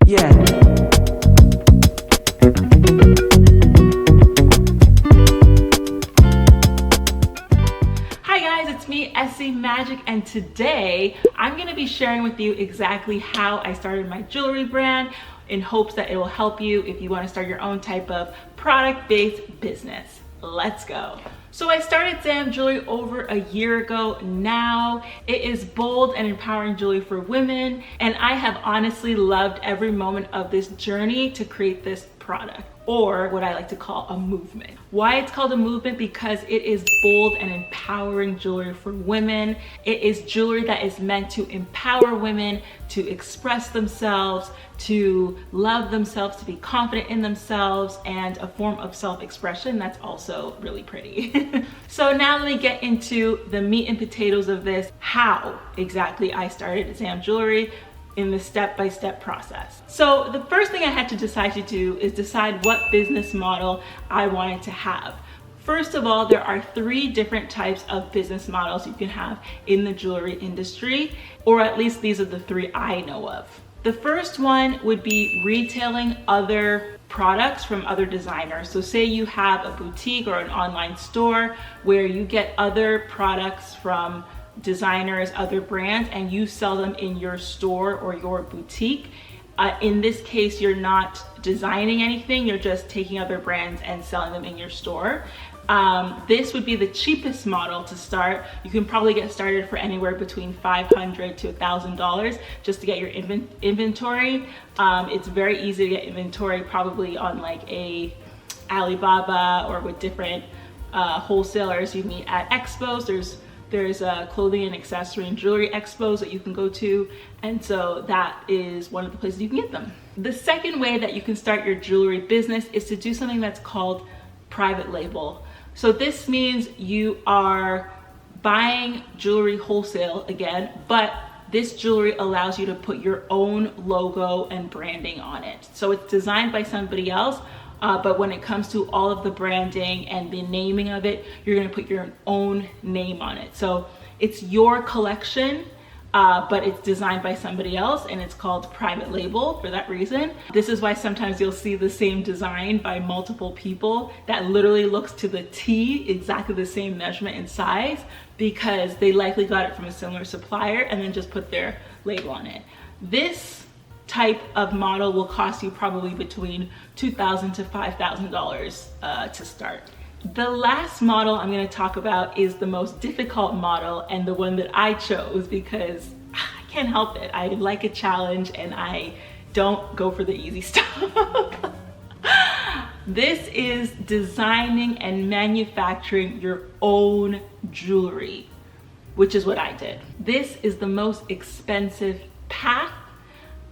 Yeah. Hi guys, it's me, Essie Magic, and today I'm going to be sharing with you exactly how I started my jewelry brand in hopes that it will help you if you want to start your own type of product-based business. Let's go. So I started Zam Jewelry over a year ago now. It is bold and empowering jewelry for women, and I have honestly loved every moment of this journey to create this product, or what I like to call a movement. Why it's called a movement? Because it is bold and empowering jewelry for women. It is jewelry that is meant to empower women to express themselves, to love themselves, to be confident in themselves, and a form of self-expression that's also really pretty. So now let me get into the meat and potatoes of this, how exactly I started Zam Jewelry in the step-by-step process. So the first thing I had to decide to do is decide what business model I wanted to have. First of all, there are 3 different types of business models you can have in the jewelry industry, or at least these are the 3 I know of. The first one would be retailing other products from other designers. So say you have a boutique or an online store where you get other products from designers, other brands, and you sell them in your store or your boutique. In this case, you're not designing anything, you're just taking other brands and selling them in your store. This would be the cheapest model to start. You can probably get started for anywhere between $500 to $1,000 just to get your inventory. It's very easy to get inventory, probably on like a Alibaba or with different wholesalers you meet at expos. There's clothing and accessory and jewelry expos that you can go to, and so that is one of the places you can get them. The second way that you can start your jewelry business is to do something that's called private label. So this means you are buying jewelry wholesale again, but this jewelry allows you to put your own logo and branding on it. So it's designed by somebody else, but when it comes to all of the branding and the naming of it, you're gonna put your own name on it. So it's your collection, but it's designed by somebody else, and it's called private label for that reason. This is why sometimes you'll see the same design by multiple people that literally looks to the T, exactly the same measurement and size, because they likely got it from a similar supplier and then just put their label on it. This type of model will cost you probably between $2,000 to $5,000 to start. The last model I'm going to talk about is the most difficult model, and the one that I chose because I can't help it. I like a challenge and I don't go for the easy stuff. This is designing and manufacturing your own jewelry, which is what I did. This is the most expensive path.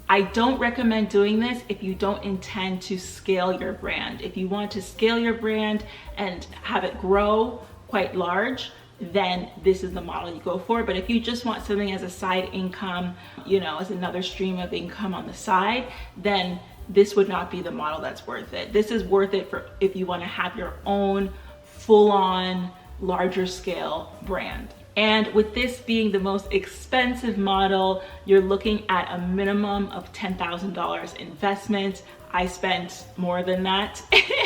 I don't recommend doing this if you don't intend to scale your brand. If you want to scale your brand and have it grow quite large, then this is the model you go for. But if you just want something as a side income, you know, as another stream of income on the side, then this would not be the model that's worth it. This is worth it for if you want to have your own full-on larger scale brand. And with this being the most expensive model, you're looking at a minimum of $10,000 investment. I spent more than that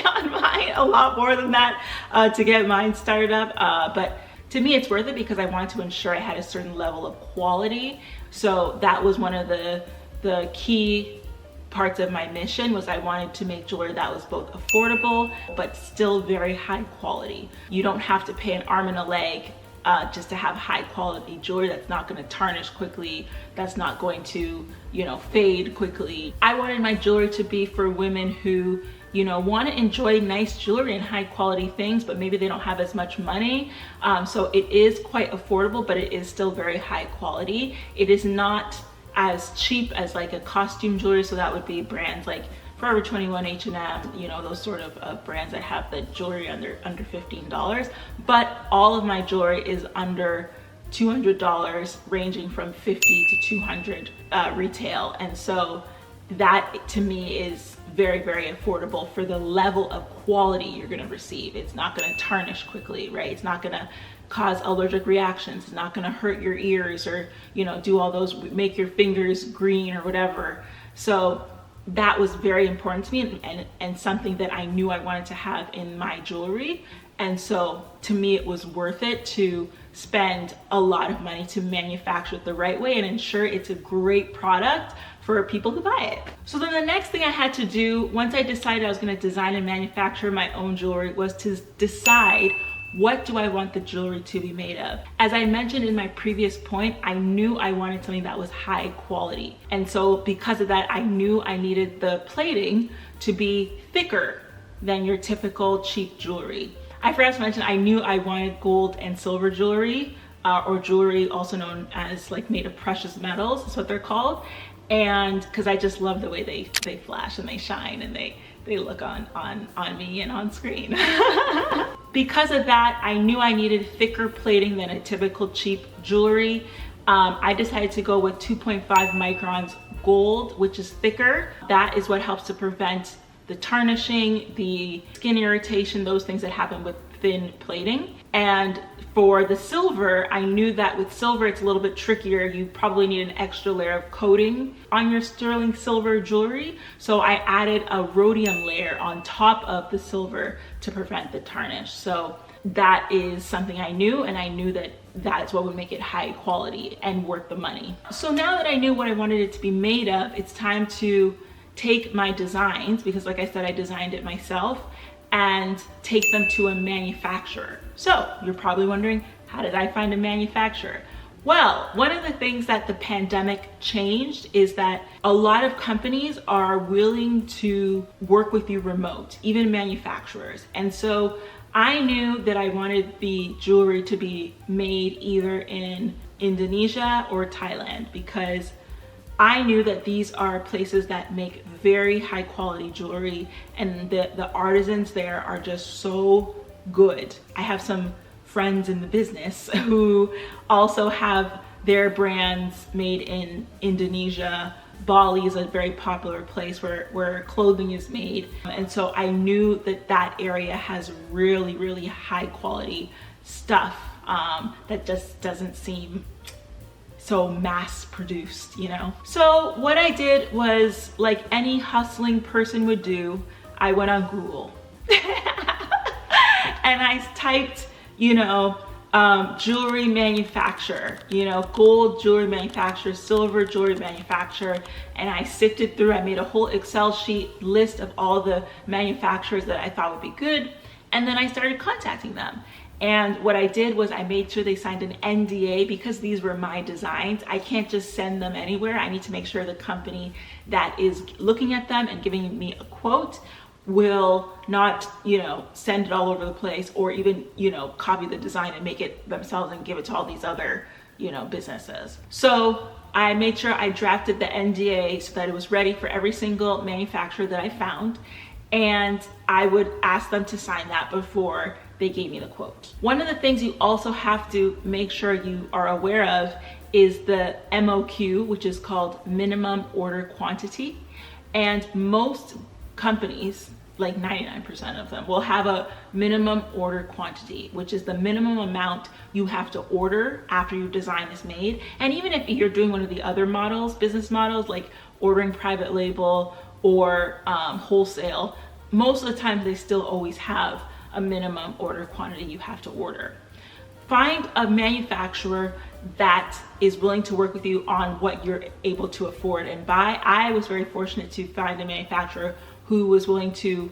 on mine, a lot more than that to get mine started up. But to me, it's worth it because I wanted to ensure I had a certain level of quality. So that was one of the key parts of my mission, was I wanted to make jewelry that was both affordable but still very high quality. You don't have to pay an arm and a leg just to have high quality jewelry that's not going to tarnish quickly, that's not going to, you know, fade quickly. I wanted my jewelry to be for women who, you know, want to enjoy nice jewelry and high quality things, but maybe they don't have as much money. So it is quite affordable, but it is still very high quality. It is not as cheap as like a costume jewelry, so that would be brands like Forever 21, H&M, you know, those sort of brands that have the jewelry under $15. But all of my jewelry is under $200, ranging from $50 to $200 retail. And so that to me is very, very affordable for the level of quality you're gonna receive. It's not gonna tarnish quickly, right? It's not gonna cause allergic reactions. It's not gonna hurt your ears or, you know, do all those, make your fingers green or whatever. So that was very important to me, and something that I knew I wanted to have in my jewelry. And so to me, it was worth it to spend a lot of money to manufacture it the right way and ensure it's a great product for people who buy it. So then the next thing I had to do, once I decided I was going to design and manufacture my own jewelry, was to decide, what do I want the jewelry to be made of? As I mentioned in my previous point, I knew I wanted something that was high quality. And so because of that, I knew I needed the plating to be thicker than your typical cheap jewelry. I forgot to mention, I knew I wanted gold and silver jewelry, or jewelry also known as like made of precious metals, that's what they're called. And because I just love the way they flash and they shine and they look on me and on screen. Because of that, I knew I needed thicker plating than a typical cheap jewelry. I decided to go with 2.5 microns gold, which is thicker. That is what helps to prevent the tarnishing, the skin irritation, those things that happen with thin plating. And for the silver, I knew that with silver, it's a little bit trickier. You probably need an extra layer of coating on your sterling silver jewelry. So I added a rhodium layer on top of the silver to prevent the tarnish. So that is something I knew, and I knew that that's what would make it high quality and worth the money. So now that I knew what I wanted it to be made of, it's time to take my designs, because like I said, I designed it myself, and take them to a manufacturer. So you're probably wondering, how did I find a manufacturer? Well, one of the things that the pandemic changed is that a lot of companies are willing to work with you remote, even manufacturers. And so I knew that I wanted the jewelry to be made either in Indonesia or Thailand, because I knew that these are places that make very high quality jewelry, and the artisans there are just so good. I have some friends in the business who also have their brands made in Indonesia. Bali is a very popular place where clothing is made. And so I knew that that area has really, really high quality stuff that just doesn't seem so mass produced, you know? So what I did was, like any hustling person would do, I went on Google and I typed, you know, jewelry manufacturer, you know, gold jewelry manufacturer, silver jewelry manufacturer, and I sifted through. I made a whole Excel sheet list of all the manufacturers that I thought would be good, and then I started contacting them. And what I did was I made sure they signed an NDA, because these were my designs. I can't just send them anywhere. I need to make sure the company that is looking at them and giving me a quote will not, you know, send it all over the place, or even, you know, copy the design and make it themselves and give it to all these other, you know, businesses. So I made sure I drafted the NDA so that it was ready for every single manufacturer that I found, and I would ask them to sign that before they gave me the quote. One of the things you also have to make sure you are aware of is the MOQ, which is called minimum order quantity. And most companies, like 99% of them, will have a minimum order quantity, which is the minimum amount you have to order after your design is made. And even if you're doing one of the other models, business models, like ordering private label or wholesale, most of the time they still always have a minimum order quantity you have to order. Find a manufacturer that is willing to work with you on what you're able to afford and buy. I was very fortunate to find a manufacturer who was willing to,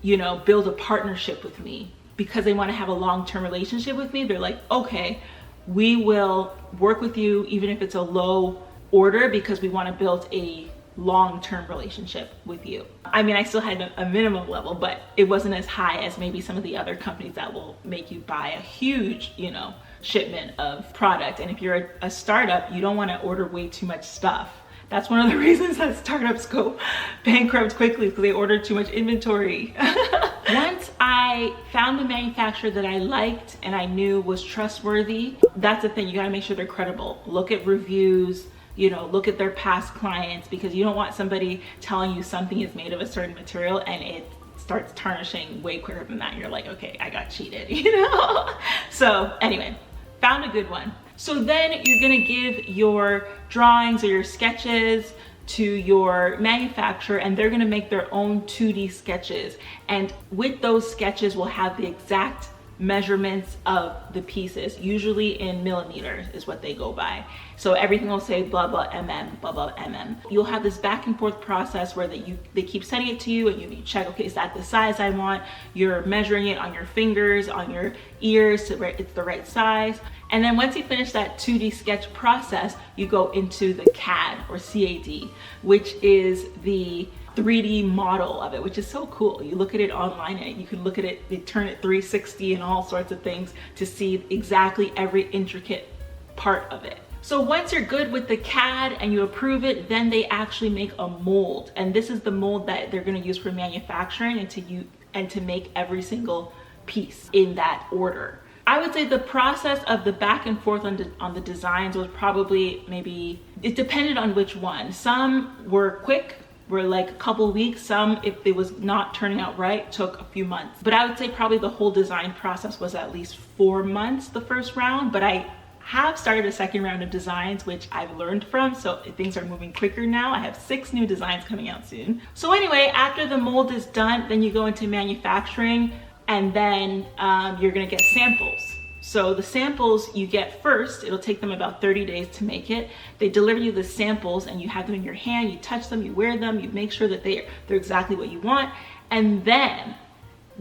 you know, build a partnership with me, because they want to have a long-term relationship with me. They're like, okay, we will work with you even if it's a low order, because we want to build a long-term relationship with you. I mean, I still had a minimum level, but it wasn't as high as maybe some of the other companies that will make you buy a huge, you know, shipment of product. And if you're a startup, you don't want to order way too much stuff. That's one of the reasons that startups go bankrupt quickly, because they order too much inventory. Once I found a manufacturer that I liked and I knew was trustworthy, that's the thing, you gotta make sure they're credible. Look at reviews, you know, look at their past clients, because you don't want somebody telling you something is made of a certain material and it starts tarnishing way quicker than that. You're like, okay, I got cheated, you know? So anyway, found a good one. So then you're gonna give your drawings or your sketches to your manufacturer, and they're going to make their own 2D sketches, and with those sketches will have the exact measurements of the pieces, usually in millimeters is what they go by. So everything will say blah blah mm, blah blah mm. You'll have this back and forth process where they keep sending it to you, and you check, okay, is that the size I want? You're measuring it on your fingers, on your ears, to where it's the right size. And then once you finish that 2D sketch process, you go into the CAD or CAD, which is the 3D model of it, which is so cool. You look at it online and you can look at it, they turn it 360 and all sorts of things to see exactly every intricate part of it. So once you're good with the CAD and you approve it, then they actually make a mold. And this is the mold that they're gonna use for manufacturing and to make every single piece in that order. I would say the process of the back and forth on the designs was probably maybe, it depended on which one. Some were quick, were like a couple weeks. Some, if it was not turning out right, took a few months. But I would say probably the whole design process was at least 4 months, the first round. But I have started a second round of designs, which I've learned from, so things are moving quicker now. I have 6 new designs coming out soon. So anyway, after the mold is done, then you go into manufacturing, and then you're gonna get samples. So the samples you get first, it'll take them about 30 days to make it. They deliver you the samples and you have them in your hand, you touch them, you wear them, you make sure that they're exactly what you want. And then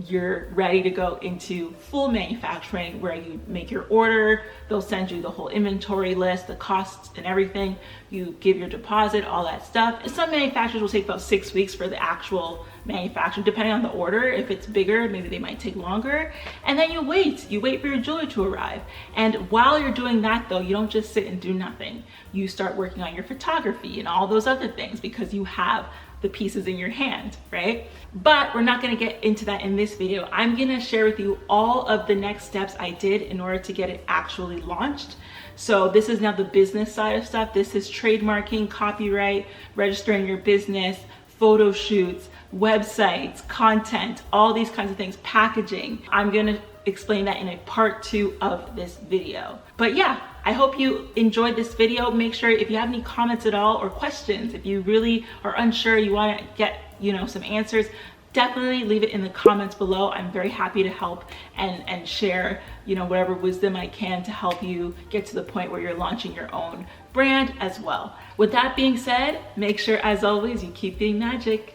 you're ready to go into full manufacturing, where you make your order, they'll send you the whole inventory list, the costs and everything, you give your deposit, all that stuff. Some manufacturers will take about 6 weeks for the actual manufacturing, depending on the order. If it's bigger, maybe they might take longer. And then you wait for your jewelry to arrive. And while you're doing that though, you don't just sit and do nothing. You start working on your photography and all those other things, because you have the pieces in your hand, right? But we're not gonna get into that in this video. I'm gonna share with you all of the next steps I did in order to get it actually launched. So this is now the business side of stuff. This is trademarking, copyright, registering your business, photo shoots, websites, content, all these kinds of things, packaging. I'm gonna explain that in a part 2 of this video. But yeah, I hope you enjoyed this video. Make sure if you have any comments at all or questions, if you really are unsure, you want to get, some answers, definitely leave it in the comments below. I'm very happy to help and share, whatever wisdom I can to help you get to the point where you're launching your own brand as well. With that being said, make sure as always you keep being magic.